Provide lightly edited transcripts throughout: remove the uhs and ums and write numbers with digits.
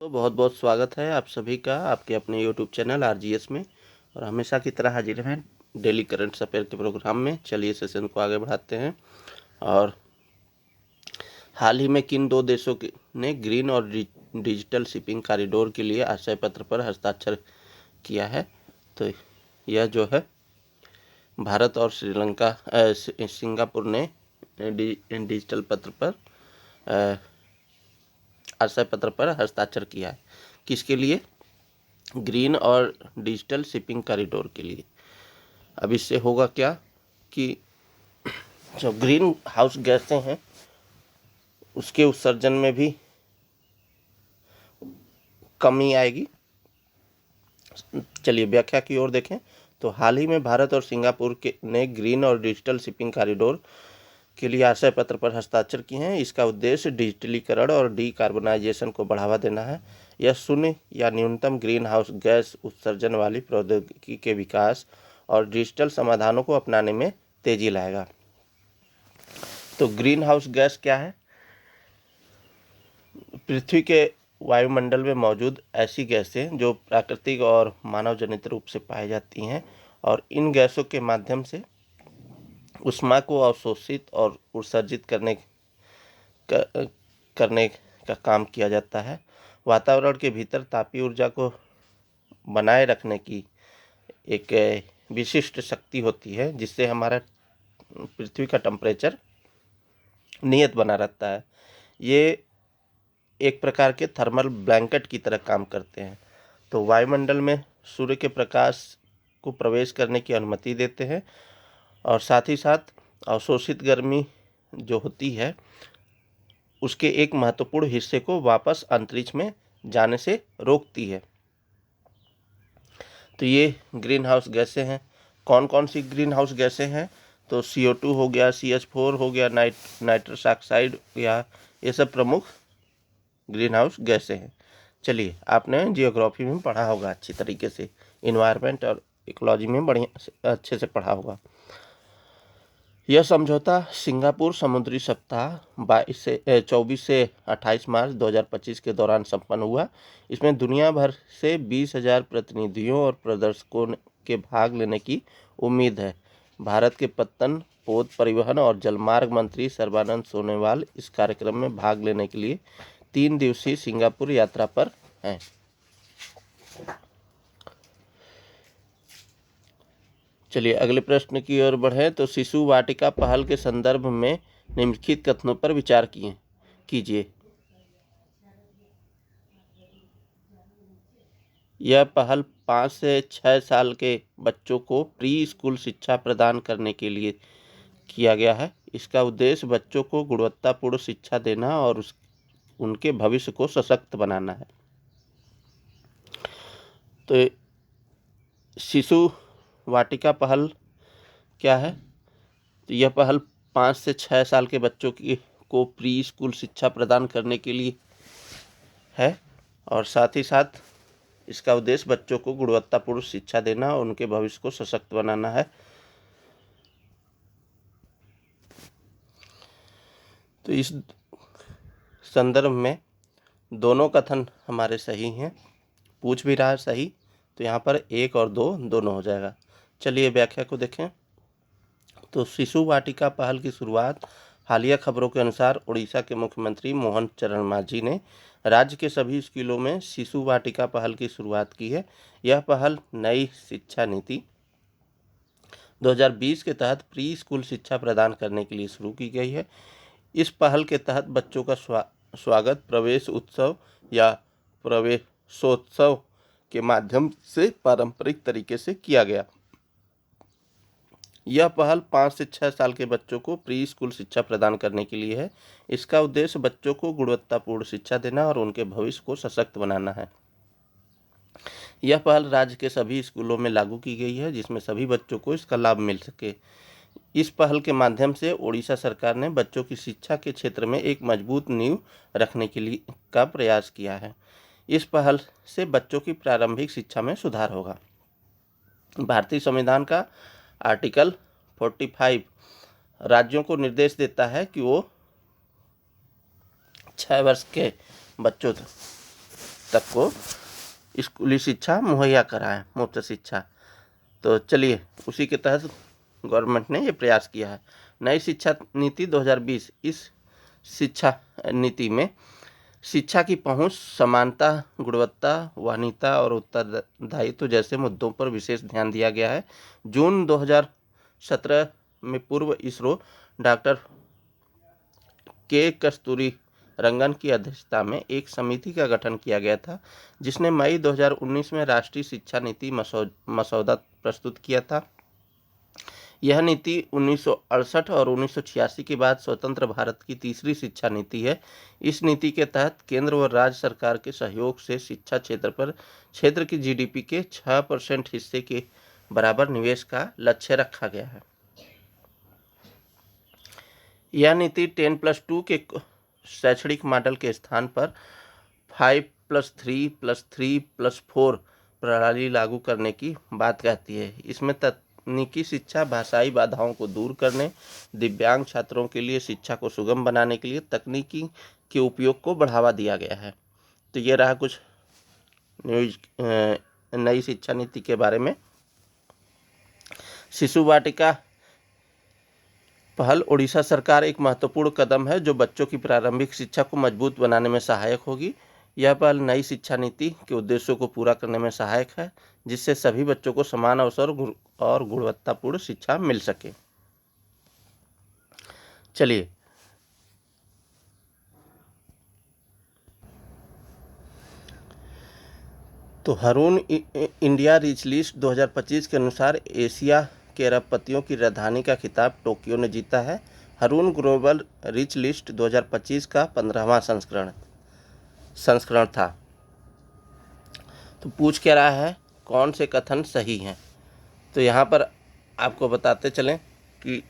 तो बहुत बहुत स्वागत है आप सभी का आपके अपने यूट्यूब चैनल आरजीएस में। और हमेशा की तरह हाजिर हैं डेली करंट अफेयर के प्रोग्राम में। चलिए सेशन को आगे बढ़ाते हैं। और हाल ही में किन दो देशों ने ग्रीन और डिजिटल शिपिंग कॉरिडोर के लिए आशय पत्र पर हस्ताक्षर किया है? तो यह जो है भारत और श्रीलंका सिंगापुर ने डिजिटल पत्र पर आशय पत्र पर हस्ताक्षर किया है। किसके लिए? ग्रीन और डिजिटल शिपिंग कॉरिडोर के लिए। अब इससे होगा क्या कि जो ग्रीन हाउस गैसें हैं उसके उत्सर्जन में भी कमी आएगी। चलिए व्याख्या की ओर देखें तो हाल ही में भारत और सिंगापुर ने ग्रीन और डिजिटल शिपिंग कॉरिडोर के लिए आशय पत्र पर हस्ताक्षर किए हैं। इसका उद्देश्य डिजिटलीकरण और डीकार्बोनाइजेशन को बढ़ावा देना है। यह शून्य या न्यूनतम ग्रीन हाउस गैस उत्सर्जन वाली प्रौद्योगिकी के विकास और डिजिटल समाधानों को अपनाने में तेजी लाएगा। तो ग्रीन हाउस गैस क्या है? पृथ्वी के वायुमंडल में मौजूद ऐसी गैसें जो प्राकृतिक और मानव जनित रूप से पाई जाती हैं और इन गैसों के माध्यम से ऊष्मा को अवशोषित और उत्सर्जित करने का काम किया जाता है। वातावरण के भीतर तापीय ऊर्जा को बनाए रखने की एक विशिष्ट शक्ति होती है जिससे हमारा पृथ्वी का टेम्परेचर नियत बना रहता है। ये एक प्रकार के थर्मल ब्लैंकेट की तरह काम करते हैं। तो वायुमंडल में सूर्य के प्रकाश को प्रवेश करने की अनुमति देते हैं और साथ ही साथ अवशोषित गर्मी जो होती है उसके एक महत्वपूर्ण हिस्से को वापस अंतरिक्ष में जाने से रोकती है। तो ये ग्रीन हाउस गैसें हैं। कौन कौन सी ग्रीन हाउस गैसें हैं? तो CO2 हो गया, CH4 हो गया, नाइट्रस ऑक्साइड, या ये सब प्रमुख ग्रीन हाउस गैसें हैं। चलिए, आपने जियोग्राफी में पढ़ा होगा अच्छी तरीके से, इन्वायरमेंट और इकोलॉजी में बढ़िया अच्छे से पढ़ा होगा। यह समझौता सिंगापुर समुद्री सप्ताह 24 से 28 मार्च 2025 के दौरान संपन्न हुआ। इसमें दुनिया भर से 20,000 प्रतिनिधियों और प्रदर्शकों के भाग लेने की उम्मीद है। भारत के पत्तन, पोत, परिवहन और जलमार्ग मंत्री सर्बानंद सोनोवाल इस कार्यक्रम में भाग लेने के लिए 3 दिवसीय सिंगापुर यात्रा पर हैं। चलिए अगले प्रश्न की ओर बढ़ें तो शिशु वाटिका पहल के संदर्भ में निम्नलिखित कथनों पर विचार कीजिए। यह पहल 5 से 6 साल के बच्चों को प्री स्कूल शिक्षा प्रदान करने के लिए किया गया है। इसका उद्देश्य बच्चों को गुणवत्तापूर्ण शिक्षा देना और उनके भविष्य को सशक्त बनाना है। तो शिशु वाटिका पहल क्या है? तो यह पहल 5 से 6 साल के बच्चों को प्री स्कूल शिक्षा प्रदान करने के लिए है और साथ ही साथ इसका उद्देश्य बच्चों को गुणवत्तापूर्ण शिक्षा देना और उनके भविष्य को सशक्त बनाना है। तो इस संदर्भ में दोनों कथन हमारे सही हैं। पूछ भी रहा है सही, तो यहाँ पर 1 और 2 दोनों हो जाएगा। चलिए व्याख्या को देखें तो शिशु वाटिका पहल की शुरुआत हालिया खबरों के अनुसार उड़ीसा के मुख्यमंत्री मोहन चरण मांझी ने राज्य के सभी स्कूलों में शिशु वाटिका पहल की शुरुआत की है। यह पहल नई शिक्षा नीति 2020 के तहत प्री स्कूल शिक्षा प्रदान करने के लिए शुरू की गई है। इस पहल के तहत बच्चों का स्वागत प्रवेश उत्सव या प्रवेशोत्सव के माध्यम से पारंपरिक तरीके से किया गया। यह पहल 5 से 6 साल के बच्चों को प्री स्कूल शिक्षा प्रदान करने के लिए है। इसका उद्देश्य बच्चों को गुणवत्तापूर्ण शिक्षा देना और उनके भविष्य को सशक्त बनाना है। यह पहल राज्य के सभी स्कूलों में लागू की गई है जिसमें सभी बच्चों को इसका लाभ मिल सके। इस पहल के माध्यम से ओडिशा सरकार ने बच्चों की शिक्षा के क्षेत्र में एक मजबूत नींव रखने के लिए का प्रयास किया है। इस पहल से बच्चों की प्रारंभिक शिक्षा में सुधार होगा। भारतीय संविधान का आर्टिकल 45 राज्यों को निर्देश देता है कि वो 6 वर्ष के बच्चों तक को स्कूली शिक्षा मुहैया कराएं, मुफ्त शिक्षा। तो चलिए, उसी के तहत गवर्नमेंट ने ये प्रयास किया है। नई शिक्षा नीति 2020, इस शिक्षा नीति में शिक्षा की पहुंच, समानता, गुणवत्ता, वहनीयता और उत्तरदायित्व जैसे मुद्दों पर विशेष ध्यान दिया गया है। जून 2017 में पूर्व इसरो डॉक्टर के कस्तूरी रंगन की अध्यक्षता में एक समिति का गठन किया गया था, जिसने मई 2019 में राष्ट्रीय शिक्षा नीति मसौदा प्रस्तुत किया था। यह नीति 1968 और 1986 के बाद स्वतंत्र भारत की तीसरी शिक्षा नीति है। इस नीति के तहत केंद्र व राज्य सरकार के सहयोग से शिक्षा क्षेत्र पर क्षेत्र की जीडीपी के 6% हिस्से के बराबर निवेश का लक्ष्य रखा गया है। यह नीति 10+2 के शैक्षणिक मॉडल के स्थान पर 5+3+3+4 प्रणाली लागू करने की बात कहती है। इसमें तकनीकी शिक्षा, भाषाई बाधाओं को दूर करने, दिव्यांग छात्रों के लिए शिक्षा को सुगम बनाने के लिए तकनीकी के उपयोग को बढ़ावा दिया गया है। तो ये रहा कुछ नई शिक्षा नीति के बारे में। शिशु वाटिका पहल उड़ीसा सरकार एक महत्वपूर्ण कदम है जो बच्चों की प्रारंभिक शिक्षा को मजबूत बनाने में सहायक होगी। यह पहल नई शिक्षा नीति के उद्देश्यों को पूरा करने में सहायक है, जिससे सभी बच्चों को समान अवसर और गुणवत्तापूर्ण शिक्षा मिल सके। चलिए, तो हरून इंडिया रिच लिस्ट 2025 के अनुसार एशिया के अरबपतियों की राजधानी का खिताब टोक्यो ने जीता है। हरून ग्लोबल रिच लिस्ट 2025 का 15वां संस्करण था। तो पूछ क्या रहा है, कौन से कथन सही हैं? तो यहाँ पर आपको बताते चलें कि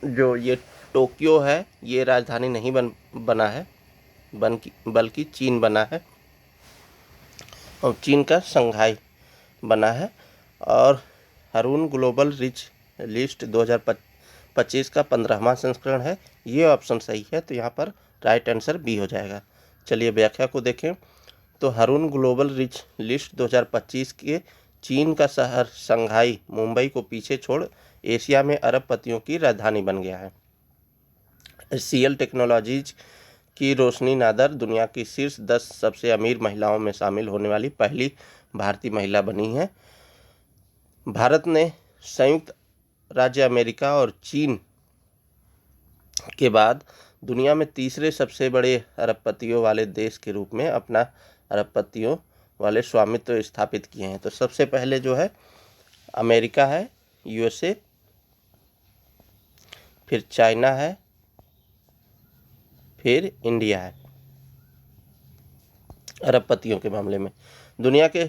जो ये टोक्यो है, ये राजधानी नहीं बना है, बल्कि चीन बना है, और चीन का संघाई बना है। और हरून ग्लोबल रिच लिस्ट 2025 का 15वां संस्करण है, ये ऑप्शन सही है। तो यहाँ पर राइट आंसर बी हो जाएगा। चलिए व्याख्या को देखें। तो हरून ग्लोबल रिच लिस्ट 2025 के चीन का शहर संघाई मुंबई को पीछे छोड़ एशिया में अरबपतियों की राजधानी बन गया है। HCL टेक्नोलॉजीज की रोशनी नादर दुनिया की शीर्ष 10 सबसे अमीर महिलाओं में शामिल होने वाली पहली भारतीय महिला बनी है। भारत ने संयुक्त राज्य अमेरिका और चीन के बाद दुनिया में तीसरे सबसे बड़े अरबपतियों वाले देश के रूप में अपना अरबपतियों वाले स्वामित्व स्थापित किए हैं। तो सबसे पहले जो है अमेरिका है, USA, फिर चाइना है, फिर इंडिया है अरबपतियों के मामले में। दुनिया के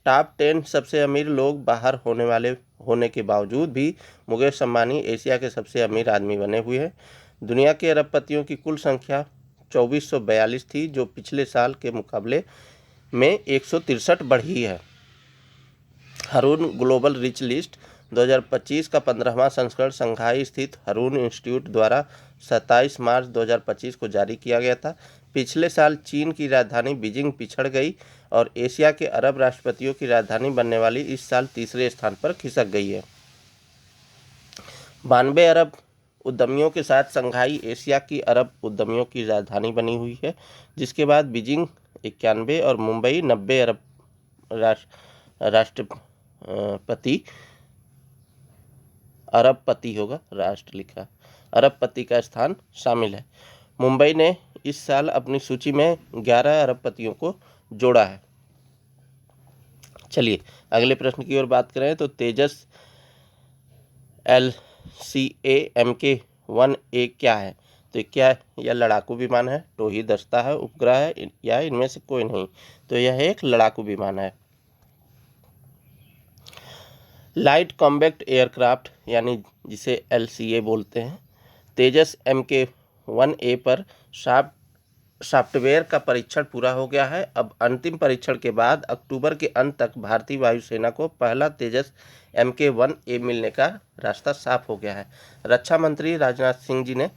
टॉप 10 सबसे अमीर लोग बाहर होने के बावजूद भी मुकेश अंबानी एशिया के सबसे अमीर आदमी बने हुए हैं। दुनिया के अरबपतियों की कुल संख्या 2442 थी, जो पिछले साल के मुकाबले में 163 बढ़ी है। हरून ग्लोबल रिच लिस्ट 2025 का 15वां संस्करण शंघाई स्थित हरून इंस्टीट्यूट द्वारा 27 मार्च 2025 को जारी किया गया था। पिछले साल चीन की राजधानी बीजिंग पिछड़ गई और एशिया के अरब राष्ट्रपतियों की राजधानी बनने वाली इस साल तीसरे स्थान पर खिसक गई है। 92 अरब उद्यमियों के साथ शंघाई एशिया की अरब उद्यमियों की राजधानी बनी हुई है, जिसके बाद बीजिंग 91 और मुंबई 90 अरब अरबपति होगा, राष्ट्र लिखा, अरबपति का स्थान शामिल है। मुंबई ने इस साल अपनी सूची में 11 अरबपतियों को जोड़ा है। चलिए अगले प्रश्न की ओर बात करें। तो तेजस LCA Mk-1A क्या है? तो क्या यह लड़ाकू विमान है, टोही दस्ता है, उपग्रह है, या इनमें से कोई नहीं? तो यह एक लड़ाकू विमान है। लाइट कॉम्बैक्ट एयरक्राफ्ट यानी जिसे LCA बोलते हैं। तेजस Mk-1A पर सॉफ्टवेयर का परीक्षण पूरा हो गया है। अब अंतिम परीक्षण के बाद अक्टूबर के अंत तक भारतीय वायुसेना को पहला तेजस Mk-1A मिलने का रास्ता साफ हो गया है। रक्षा मंत्री राजनाथ सिंह जी ने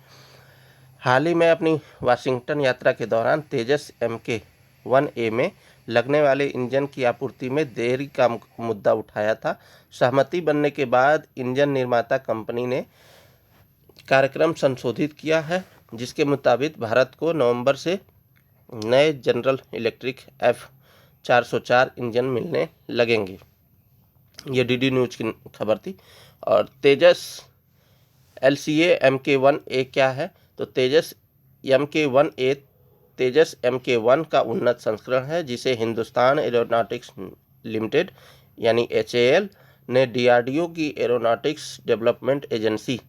हाल ही में अपनी वाशिंगटन यात्रा के दौरान तेजस Mk 1A में लगने वाले इंजन की आपूर्ति में देरी का मुद्दा उठाया था। सहमति बनने के बाद इंजन निर्माता कंपनी ने कार्यक्रम संशोधित किया है, जिसके मुताबिक भारत को नवंबर से नए जनरल इलेक्ट्रिक F404 इंजन मिलने लगेंगे। ये DD न्यूज़ की खबर थी। और तेजस LCA Mk1A क्या है? तो तेजस Mk1A तेजस Mk1 का उन्नत संस्करण है, जिसे हिंदुस्तान एरोनॉटिक्स लिमिटेड यानी HAL ने DRDO की एरोनॉटिक्स डेवलपमेंट एजेंसी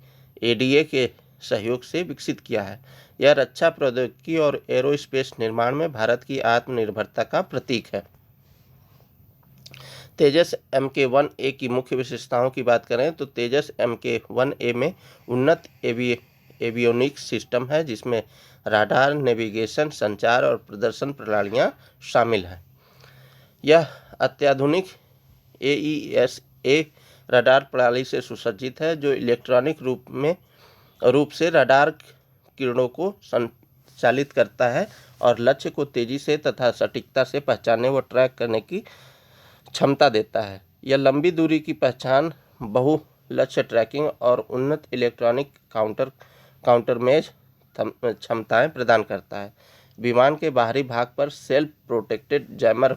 ADA के सहयोग से विकसित किया है। यह रक्षा प्रौद्योगिकी और एरोस्पेस निर्माण में भारत की आत्मनिर्भरता का प्रतीक है। तेजस Mk1A की मुख्य विशेषताओं की बात करें तो तेजस Mk1A में उन्नत एवियोनिक्स सिस्टम है, जिसमें राडार, नेविगेशन, संचार और प्रदर्शन प्रणालियां शामिल हैं। यह अत्याधुनिक AESA राडार प्रणाली से सुसज्जित है, जो इलेक्ट्रॉनिक रूप से राडार किरणों को संचालित करता है और लक्ष्य को तेजी से तथा सटीकता से पहचानने व ट्रैक करने की क्षमता देता है। यह लंबी दूरी की पहचान, बहु लक्ष्य ट्रैकिंग और उन्नत इलेक्ट्रॉनिक काउंटरमेज क्षमताएं प्रदान करता है। विमान के बाहरी भाग पर सेल्फ प्रोटेक्टेड जैमर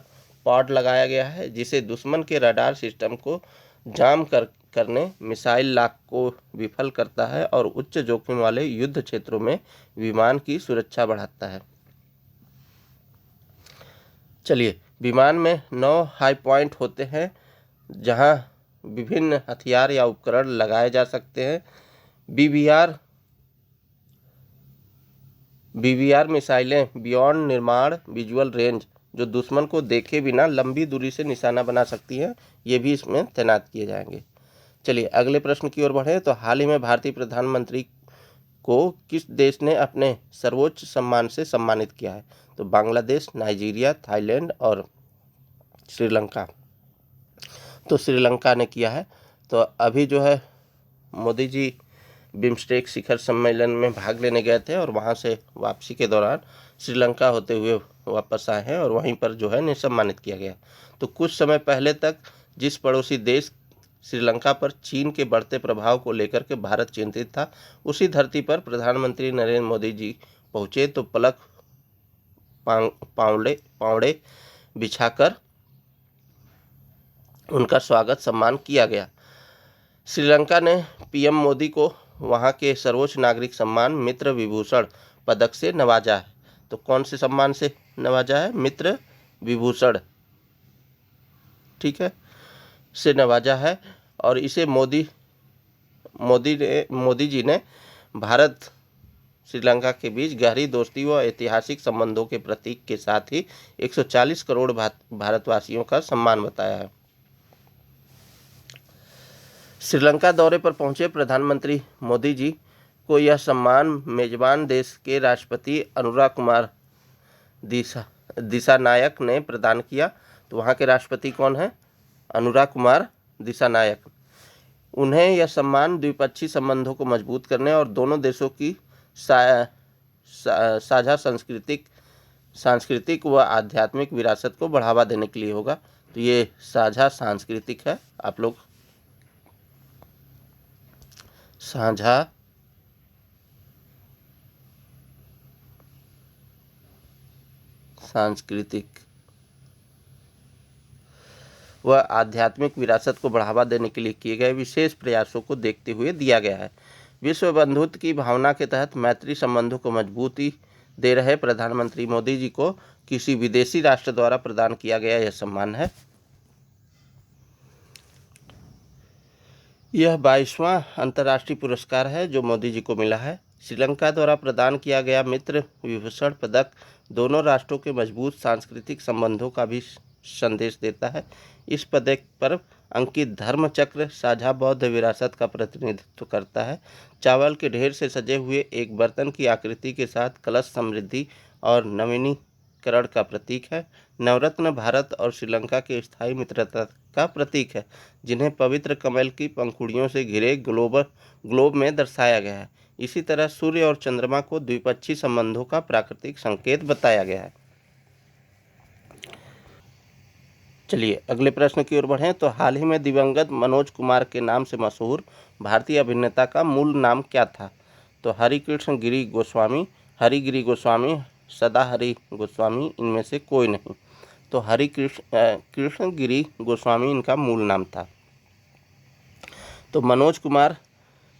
पॉड लगाया गया है, जिसे दुश्मन के रडार सिस्टम को जाम करने, मिसाइल लॉक को विफल करता है और उच्च जोखिम वाले युद्ध क्षेत्रों में विमान की सुरक्षा बढ़ाता है। चलिए, विमान में 9 हाई पॉइंट होते हैं, जहां विभिन्न हथियार या उपकरण लगाए जा सकते हैं। BBR मिसाइलें बियॉन्ड निर्माण विजुअल रेंज, जो दुश्मन को देखे बिना लंबी दूरी से निशाना बना सकती हैं, ये भी इसमें तैनात किए जाएंगे। चलिए अगले प्रश्न की ओर बढ़ें। तो हाल ही में भारतीय प्रधानमंत्री को किस देश ने अपने सर्वोच्च सम्मान से सम्मानित किया है? तो बांग्लादेश, नाइजीरिया, थाईलैंड और श्रीलंका। तो श्रीलंका ने किया है। तो अभी जो है मोदी जी बिम्स्टेक शिखर सम्मेलन में भाग लेने गए थे और वहां से वापसी के दौरान श्रीलंका होते हुए वापस आए हैं और वहीं पर जो है सम्मानित किया गया। तो कुछ समय पहले तक जिस पड़ोसी देश श्रीलंका पर चीन के बढ़ते प्रभाव को लेकर के भारत चिंतित था, उसी धरती पर प्रधानमंत्री नरेंद्र मोदी जी पहुंचे तो पलक पावड़े बिछाकर उनका स्वागत सम्मान किया गया। श्रीलंका ने PM मोदी को वहां के सर्वोच्च नागरिक सम्मान मित्र विभूषण पदक से नवाजा है। तो कौन से सम्मान से नवाजा है? मित्र विभूषण, ठीक है, से नवाजा है। और इसे मोदी जी ने भारत श्रीलंका के बीच गहरी दोस्ती व ऐतिहासिक संबंधों के प्रतीक के साथ ही 140 करोड़ भारतवासियों का सम्मान बताया है। श्रीलंका दौरे पर पहुंचे प्रधानमंत्री मोदी जी को यह सम्मान मेजबान देश के राष्ट्रपति अनुरा कुमार दिसानायक ने प्रदान किया। तो वहां के राष्ट्रपति कौन है? अनुरा कुमार दिसानायक। उन्हें यह सम्मान द्विपक्षीय संबंधों को मजबूत करने और दोनों देशों की साझा सांस्कृतिक व आध्यात्मिक विरासत को बढ़ावा देने के लिए होगा। तो ये साझा सांस्कृतिक है, आप लोग साझा सांस्कृतिक व आध्यात्मिक विरासत को बढ़ावा देने के लिए किए गए विशेष प्रयासों को देखते हुए दिया गया है। विश्व बंधुत्व की भावना के तहत मैत्री संबंधों को मजबूती दे रहे प्रधानमंत्री मोदी जी को किसी विदेशी राष्ट्र द्वारा प्रदान किया गया यह सम्मान है। यह 22वां अंतर्राष्ट्रीय पुरस्कार है जो मोदी जी को मिला है। श्रीलंका द्वारा प्रदान किया गया मित्र विभूषण पदक दोनों राष्ट्रों के मजबूत सांस्कृतिक संबंधों का भी संदेश देता है। इस पदक पर अंकित धर्म चक्र साझा बौद्ध विरासत का प्रतिनिधित्व करता है। चावल के ढेर से सजे हुए एक बर्तन की आकृति के साथ कलश समृद्धि और नवीनीकरण का प्रतीक है। नवरत्न भारत और श्रीलंका के स्थायी मित्रता का प्रतीक है, जिन्हें पवित्र कमल की पंखुड़ियों से घिरे ग्लोब में दर्शाया गया है। इसी तरह सूर्य और चंद्रमा को द्विपक्षीय संबंधों का प्राकृतिक संकेत बताया गया है। चलिए अगले प्रश्न की ओर बढ़ें। तो हाल ही में दिवंगत मनोज कुमार के नाम से मशहूर भारतीय अभिनेता का मूल नाम क्या था? तो हरिकृष्ण गिरी गोस्वामी, हरिगिरी गोस्वामी, सदाहरि गोस्वामी, इनमें से कोई नहीं। तो कृष्ण गिरी गोस्वामी इनका मूल नाम था। तो मनोज कुमार,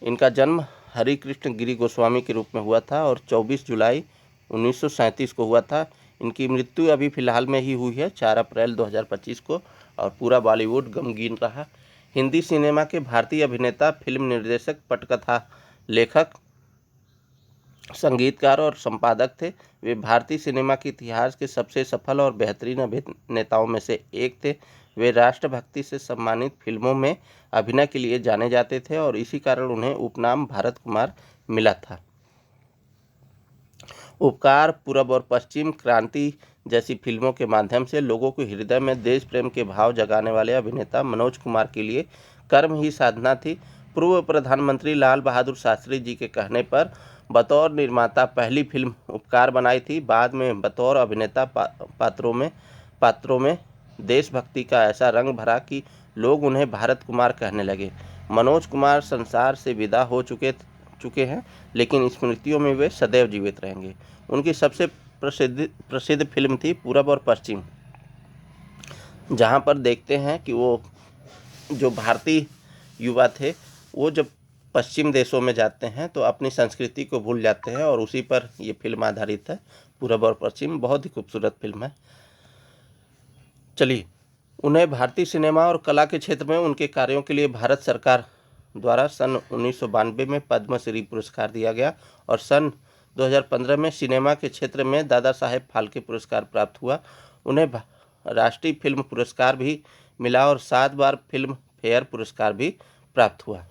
इनका जन्म हरिकृष्ण गिरी गोस्वामी के रूप में हुआ था और 24 जुलाई 1937 को हुआ था। इनकी मृत्यु अभी फ़िलहाल में ही हुई है 4 अप्रैल 2025 को, और पूरा बॉलीवुड गमगीन रहा। हिंदी सिनेमा के भारतीय अभिनेता, फिल्म निर्देशक, पटकथा लेखक, संगीतकार और संपादक थे। वे भारतीय सिनेमा के इतिहास के सबसे सफल और बेहतरीन अभिनेताओं में से एक थे। वे राष्ट्रभक्ति से सम्मानित फिल्मों में अभिनय के लिए जाने जाते थे और इसी कारण उन्हें उपनाम भारत कुमार मिला था। उपकार, पूरब और पश्चिम, क्रांति जैसी फिल्मों के माध्यम से लोगों के हृदय में देश प्रेम के भाव जगाने वाले अभिनेता मनोज कुमार के लिए कर्म ही साधना थी। पूर्व प्रधानमंत्री लाल बहादुर शास्त्री जी के कहने पर बतौर निर्माता पहली फिल्म उपकार बनाई थी। बाद में बतौर अभिनेता पात्रों में देशभक्ति का ऐसा रंग भरा कि लोग उन्हें भारत कुमार कहने लगे। मनोज कुमार संसार से विदा हो चुके हैं, लेकिन स्मृतियों में वे सदैव जीवित रहेंगे। उनकी सबसे प्रसिद्ध फिल्म थी पूरब और पश्चिम, जहां पर देखते हैं कि वो जो भारतीय युवा थे वो जब पश्चिम देशों में जाते हैं तो अपनी संस्कृति को भूल जाते हैं, और उसी पर ये फिल्म आधारित है। पूरब और पश्चिम बहुत ही खूबसूरत फिल्म है। चलिए, उन्हें भारतीय सिनेमा और कला के क्षेत्र में उनके कार्यों के लिए भारत सरकार द्वारा सन 1992 में पद्मश्री पुरस्कार दिया गया और सन 2015 में सिनेमा के क्षेत्र में दादा साहेब फाल्के पुरस्कार प्राप्त हुआ। उन्हें राष्ट्रीय फिल्म पुरस्कार भी मिला और 7 बार फिल्म फेयर पुरस्कार भी प्राप्त हुआ।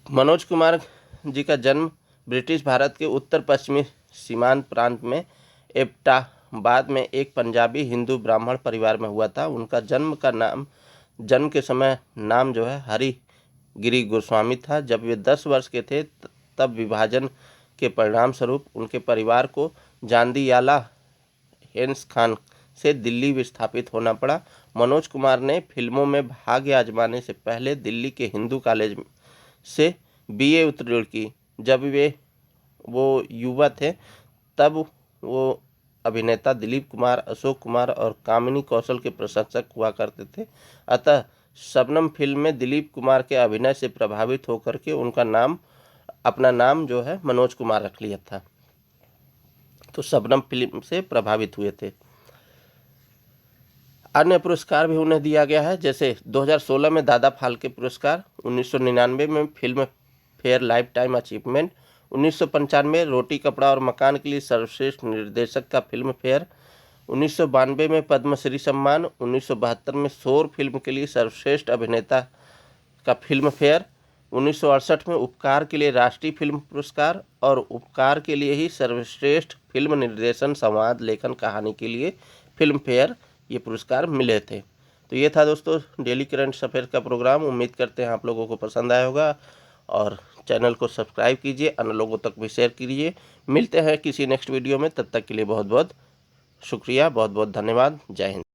मनोज कुमार जी का जन्म ब्रिटिश भारत के उत्तर पश्चिमी सीमांत प्रांत में एबटाबाद में एक पंजाबी हिंदू ब्राह्मण परिवार में हुआ था। उनका जन्म के समय नाम जो है हरिगिरी गोस्वामी था। जब वे 10 वर्ष के थे तब विभाजन के परिणाम स्वरूप उनके परिवार को जांदियाला हेन्स खान से दिल्ली विस्थापित होना पड़ा। मनोज कुमार ने फिल्मों में भाग्य आजमाने से पहले दिल्ली के हिंदू कॉलेज से BA उत्तीर्ण की। जब वो युवा थे तब वो अभिनेता दिलीप कुमार, अशोक कुमार और कामिनी कौशल के प्रशंसक हुआ करते थे। अतः शबनम फिल्म में दिलीप कुमार के अभिनय से प्रभावित होकर के अपना नाम जो है मनोज कुमार रख लिया था। तो शबनम फिल्म से प्रभावित हुए थे। अन्य पुरस्कार भी उन्हें दिया गया है, जैसे 2016 में दादा फाल्के पुरस्कार, 1999 में film fair life time achievement, 1995 रोटी कपड़ा और मकान के लिए सर्वश्रेष्ठ निर्देशक का फिल्म फेयर, 1992 में पद्मश्री सम्मान, 1972 में शोर फिल्म के लिए सर्वश्रेष्ठ अभिनेता का फिल्म फेयर, 1968 में उपकार के लिए राष्ट्रीय फिल्म पुरस्कार और उपकार के लिए ही सर्वश्रेष्ठ फिल्म निर्देशन, संवाद लेखन, कहानी के लिए फिल्म फेयर ये पुरस्कार मिले थे। तो ये था दोस्तों डेली करंट अफेयर का प्रोग्राम। उम्मीद करते हैं आप लोगों को पसंद आया होगा और चैनल को सब्सक्राइब कीजिए, अन्य लोगों तक भी शेयर कीजिए। मिलते हैं किसी नेक्स्ट वीडियो में, तब तक के लिए बहुत बहुत शुक्रिया, बहुत बहुत धन्यवाद। जय हिंद।